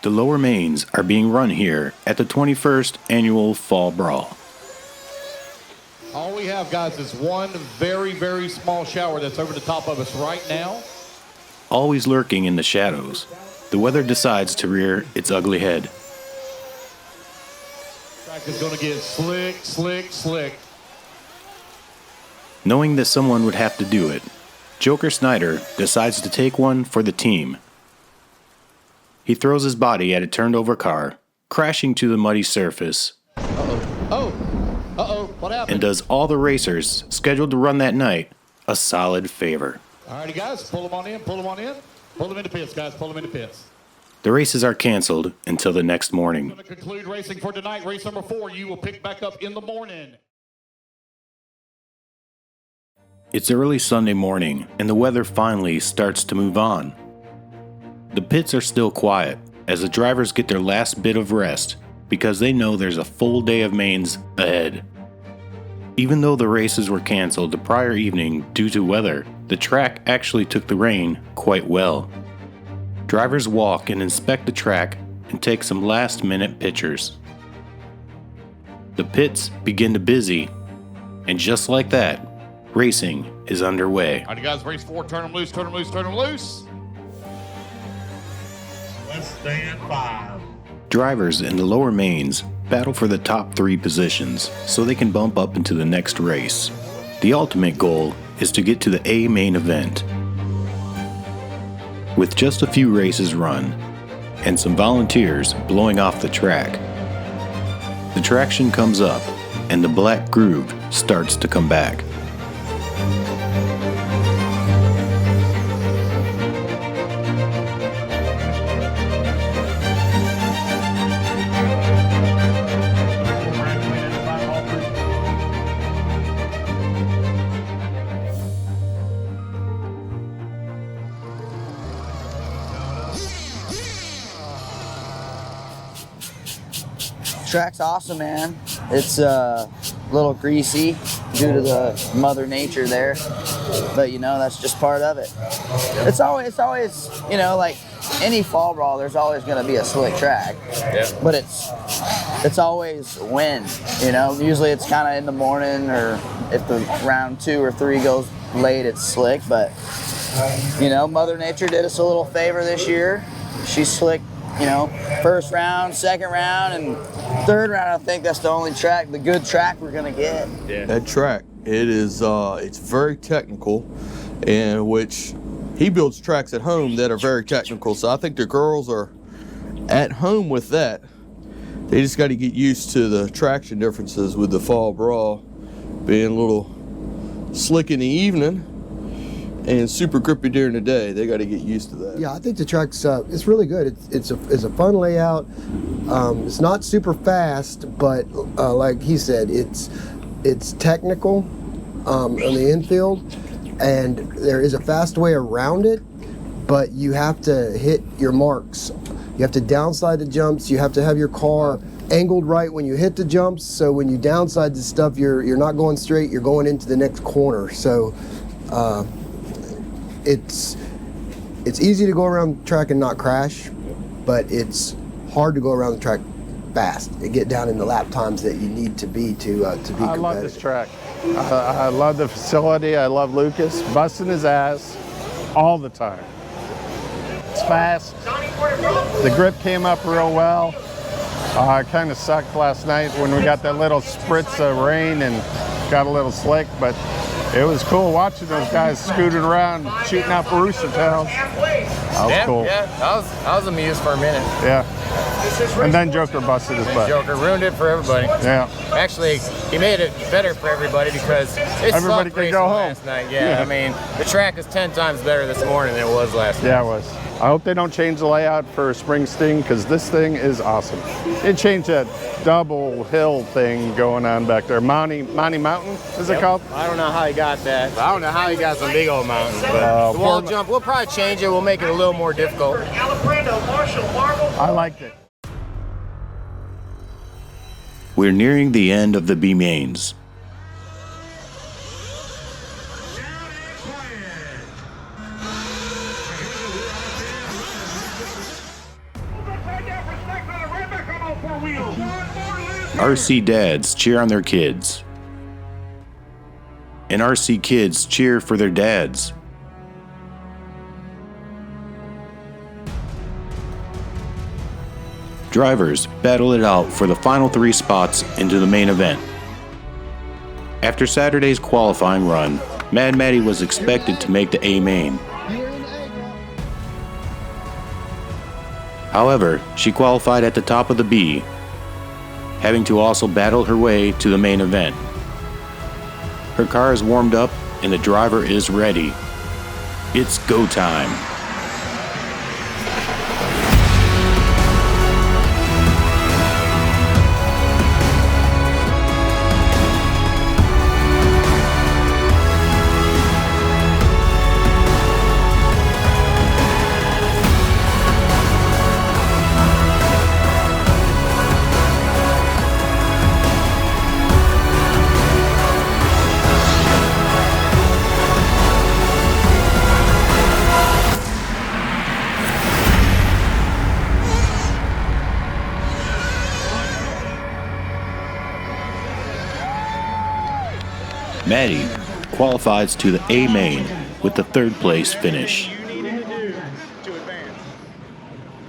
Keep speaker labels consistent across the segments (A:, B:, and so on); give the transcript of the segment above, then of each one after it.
A: The lower mains are being run here at the 21st Annual Fall Brawl.
B: All we have, guys, is one very, very small shower that's over the top of us right now.
A: Always lurking in the shadows, the weather decides to rear its ugly head.
B: Track is going to get slick, slick, slick.
A: Knowing that someone would have to do it, Joker Snyder decides to take one for the team. He throws his body at a turned-over car, crashing to the muddy surface.
B: What happened?
A: And does all the racers scheduled to run that night a solid favor.
B: Alrighty, guys, pull them on in, pull them on in. Pull them into pits, guys, pull them into pits.
A: The races are canceled until the next morning.
B: We're going to conclude racing for tonight. Race number 4, you will pick back up in the morning.
A: It's early Sunday morning, and the weather finally starts to move on. The pits are still quiet, as the drivers get their last bit of rest, because they know there's a full day of mains ahead. Even though the races were canceled the prior evening due to weather, the track actually took the rain quite well. Drivers walk and inspect the track and take some last-minute pictures. The pits begin to busy, and just like that, racing is underway.
B: All right, guys, race 4, turn them loose, turn them loose, turn them loose.
C: Let's stand 5.
A: Drivers in the lower mains battle for the top 3 positions so they can bump up into the next race. The ultimate goal is to get to the A main event. With just a few races run and some volunteers blowing off the track, the traction comes up and the black groove starts to come back.
D: Track's awesome, man. It's a little greasy due to the mother nature there, but you know, that's just part of it. It's always, you know, like any fall brawl, there's always going to be a slick track.
E: Yeah.
D: But it's always when, you know, usually it's kind of in the morning, or if the round 2 or 3 goes late, it's slick. But you know, Mother Nature did us a little favor this year. She slicked, you know, first round, second round, and third round. I think that's the only track, the good track we're gonna get.
E: Yeah.
F: That track, it is, it's very technical, in which he builds tracks at home that are very technical. So I think the girls are at home with that. They just got to get used to the traction differences with the fall brawl being a little slick in the evening and super grippy during the day. They got to get used to that.
G: Yeah, I think the track's it's really good. It's a fun layout. It's not super fast, but like he said, it's technical on the infield, and there is a fast way around it, but you have to hit your marks. You have to downslide the jumps. You have to have your car angled right when you hit the jumps, so when you downside the stuff, you're not going straight, you're going into the next corner. So it's easy to go around the track and not crash, but it's hard to go around the track fast and get down in the lap times that you need to be competitive.
H: I love this track. I love the facility. I love Lucas busting his ass all the time. It's fast. The grip came up real well. It kind of sucked last night when we got that little spritz of rain and got a little slick, but it was cool watching those guys scooting around, shooting out the rooster tails. That was cool.
E: Yeah, I was amused for a minute.
H: Yeah. And then Joker busted his butt.
E: Joker ruined it for everybody.
H: Yeah.
E: Actually, he made it better for everybody because
H: everybody could go home
E: last night. Yeah, I mean, the track is 10 times better this morning than it was last night.
H: Yeah, it was. I hope they don't change the layout for Springsteen, because this thing is awesome. It changed that double hill thing going on back there. Monty Mountain, is it called?
E: I don't know how he got that. I don't know how he got some big old mountains, but the wall jump, we'll probably change it. We'll make it a little more difficult.
H: I liked it.
A: We're nearing the end of the B mains. RC dads cheer on their kids, and RC kids cheer for their dads. Drivers battle it out for the final 3 spots into the main event. After Saturday's qualifying run, Mad Maddie was expected to make the A main. However, she qualified at the top of the B, having to also battle her way to the main event. Her car is warmed up and the driver is ready. It's go time. Maddie qualifies to the A main with the 3rd place finish.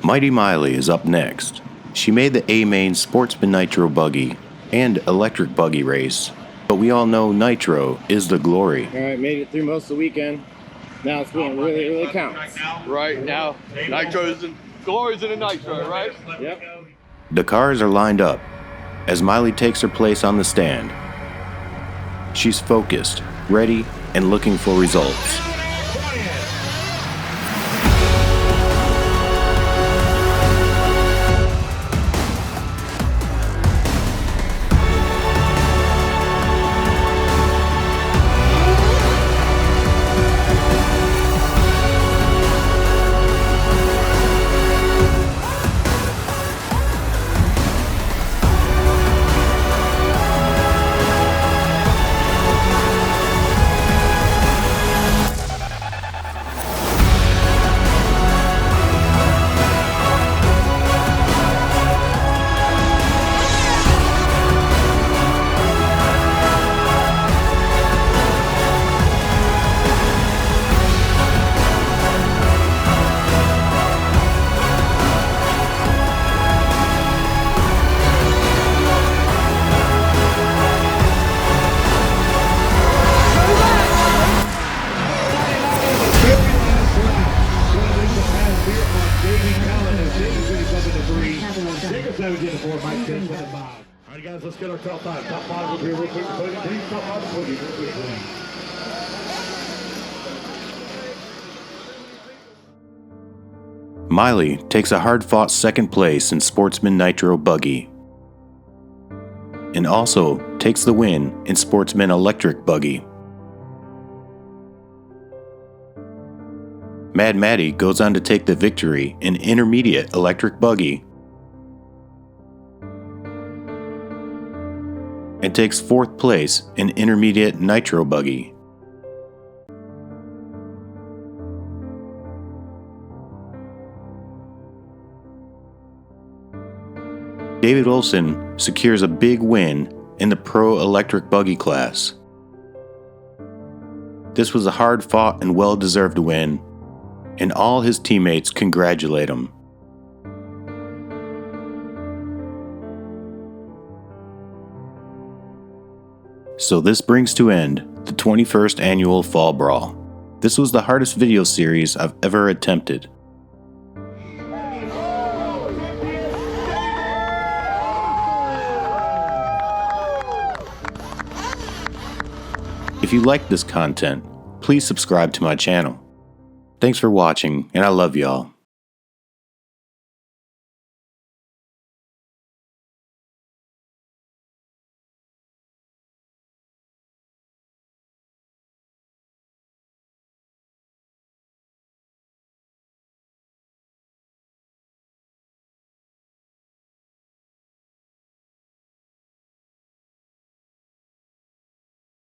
A: Mighty Miley is up next. She made the A main Sportsman Nitro buggy and electric buggy race, but we all know Nitro is the glory.
E: Alright, made it through most of the weekend. Now it's when it really counts.
F: Right now, Nitro's and glory's in a Nitro, right?
E: Yep.
A: The cars are lined up as Miley takes her place on the stand. She's focused, ready, and looking for results.
C: Alright guys, let's get our top 5. Top 5 will be real quick. Please, top 5 will be real quick.
A: Miley takes a hard-fought 2nd place in Sportsman Nitro buggy, and also takes the win in Sportsman Electric buggy. Mad Maddie goes on to take the victory in Intermediate Electric buggy, and takes 4th place in Intermediate Nitro buggy. David Olson secures a big win in the Pro Electric buggy class. This was a hard-fought and well-deserved win, and all his teammates congratulate him. So this brings to end the 21st annual Fall Brawl. This was the hardest video series I've ever attempted. If you like this content, please subscribe to my channel. Thanks for watching, and I love y'all.